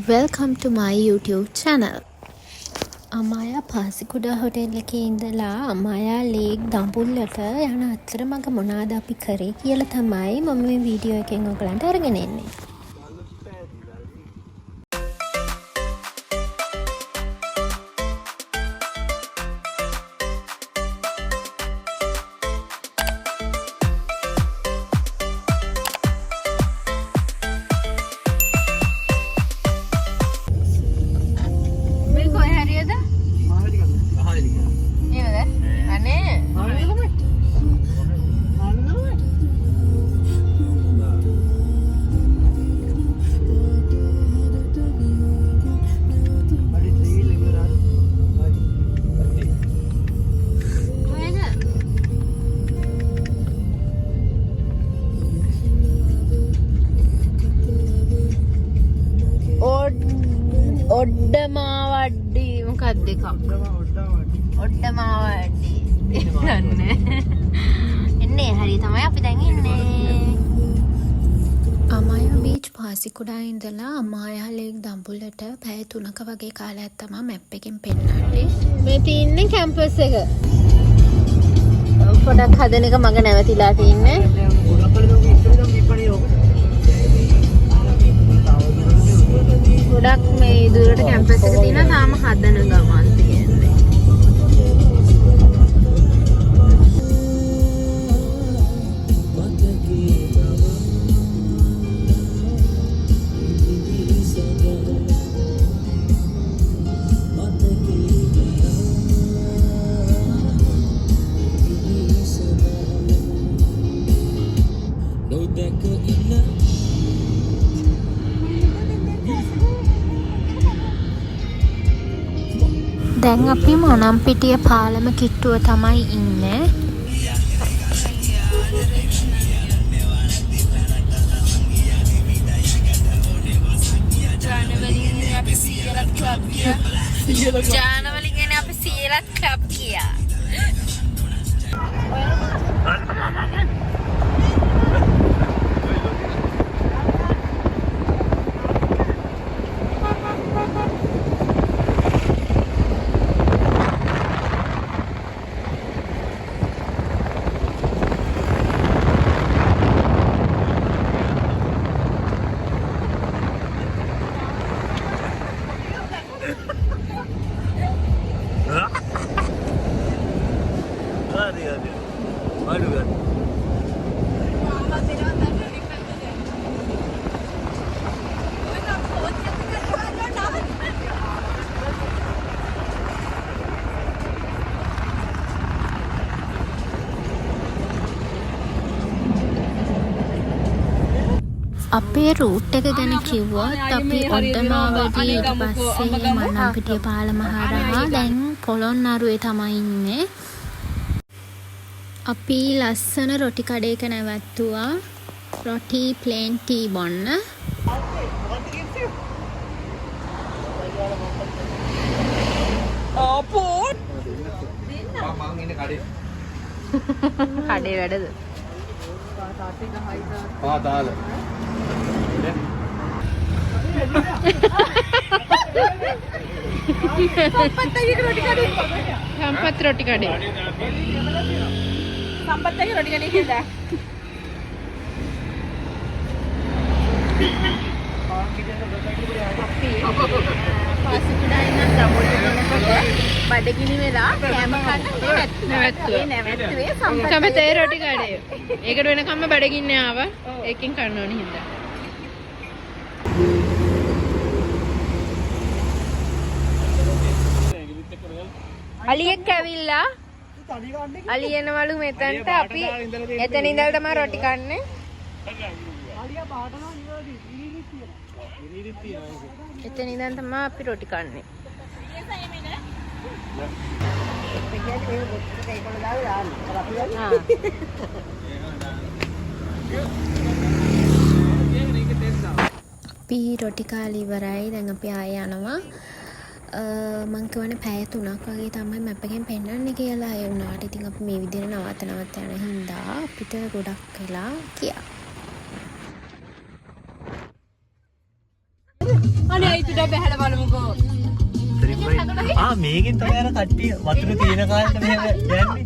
Welcome to my YouTube channel. Amaya Pasikudah hotel එකේ ඉඳලා Amaya lake දඹුල්ලට යන අතරමඟ මොනවද අපි කරේ කියලා තමයි මම මේ වීඩියෝ එකෙන් ඔයගලන්ට අරගෙන එන්නේ. ඔඩ්ඩමාවඩ්ඩි මොකක්ද එකක් ඔඩ්ඩමාවඩ්ඩි එන්නේ හරි තමයි අපි දැන් ඉන්නේ අමායා බීච් පාසිකුඩා ඉඳලා අමායා ලේක් දඹුල්ලට පැය 3ක වගේ කාලයක් තමයි මැප් එකෙන් පෙන්නන්නේ මේ තින්නේ කැම්පස් එක පොඩක් හදන එක මග නැවතිලා තින්නේ ගොඩක් මේ දුරට කැම්පස් එක තියෙනවා තාම හදන ගමන් තියෙන්නේ. දැන් අපි මොනම්පිටිය පාලම කිට්ටුව තමයි ඉන්නේ. ජානවලින් අපි සියලත් ක්ලබ් ගියා. අපේ රූට් එක ගැන කිව්වොත් අපි ඔඩ්ඩමාවඩි ඊට පස්සේ මන්නම්පිටිය පාලම හරහා දැන් පොළොන්නරුවේ තමයි ඉන්නේ. අපි ලස්සන රොටි කඩේක නැවැත්තුවා. රොටි ප්ලේන් ටී බොන්න. කඩේ වැඩද? පාතාල සම්පත් රොටි කඩේ සම්පත්ගේ රොටි කඩේ කියලා පාසිකුඩා ඉන්න දඹුල්ලට බඩගිනි වෙලා කැම කන්න නැවැත්තුවේ සම්පතේ රොටි කඩේ. ඒකට වෙනකම්ම බඩගින්න ආවා. ඒකෙන් කන්න ඕනි හින්දා. අලියෙක් ඇවිල්ලා අලිය එනවලු මෙතනට අපි එතන ඉඳලා තමයි රොටි කන්නේ. එතන ඉඳන් තමයි අපි රොටි කන්නේ. අපි රොටි කාලේ ඉවරයි. දැන් අපි ආයෙ යනවා. මං කියවනේ පැය 3ක් වගේ තමයි මැප් එකෙන් පෙන්නන්නේ කියලා. ඒ වුණාට ඉතින් අපි මේ විදිහට නවත යන හින්දා අපිට ගොඩක් වෙලා ගියා. අනේ ඉතින් බැහැලා බලමුකෝ. මේකෙන් තමයි අර කට්ටිය වතුර තියෙන කාලේ මෙහෙම යන්නේ.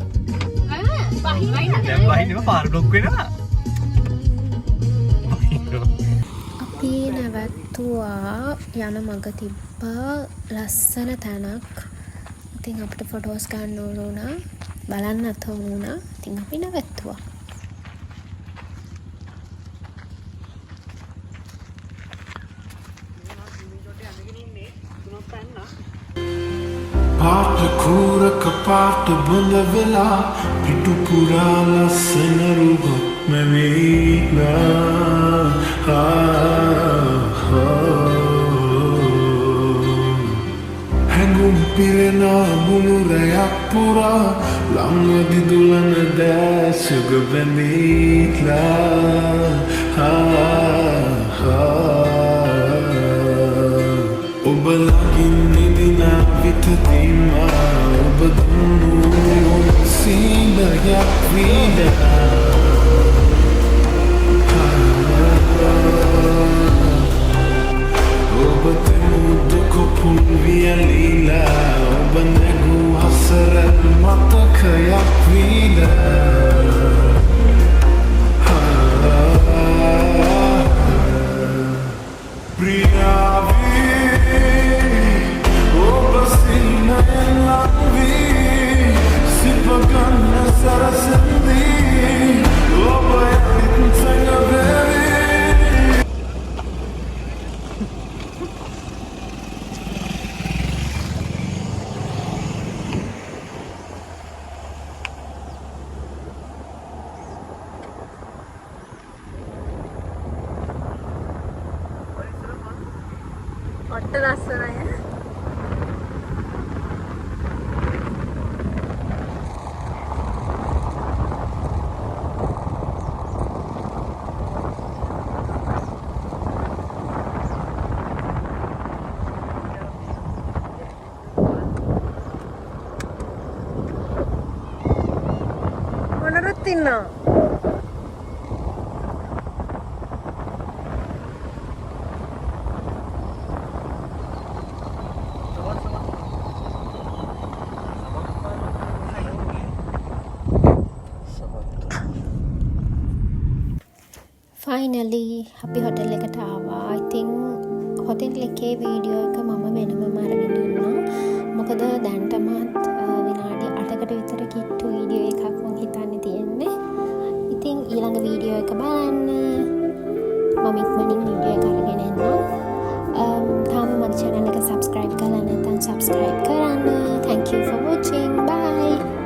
දැන් වහින්නම පාර බ්ලොක් වෙනවා. අපි නැවැත්තුවා යන මඟ තිබ්බා ලස්සන තැනක්. ඉතින් අපිට ෆොටෝස් ගන්න ඕන වුණා. බලන්නත් ඕන වුණා. ඉතින් අපි නැවැත්තුවා. පාට කූරක පාට බොඳ වෙලා පිටු පුරා ලස්සන රුග මැවිලා හැඟුම් පිරෙන මුළු රැයක් පුරා ළඟදි දුලන දැසුග බැඳීලා ඔබ ළඟින් නිදිනා විතදීමා ඔබ දුන්නු සීනයක් වීදනා ඔබ තෙමුද කොපුල් වියලීලා ඔබ නැගු හසර මතකයක් වීදනා ඔට්ට ලස්සනයි. මොනරත් ඉන්නවා. ෆයිනලි අපි හොටෙල් එකට ආවා. ඉතින් හොටෙල් එකේ වීඩියෝ එක මම වෙනමම අරගෙන ඉන්නවා. මොකද දැන්ටමත් විනාඩි 8කට විතර කිට්ටු වීඩියෝ එකක් මම හිතන්නේ තියෙන්නේ. ඉතින් ඊළඟ වීඩියෝ එක බලන්න මම ඉක්මනින් වීඩියෝ එක අරගෙන එන්නම්. තාම මගේ channel එක subscribe කරලා නැත්නම් subscribe කරන්න. Thank you for watching. Bye.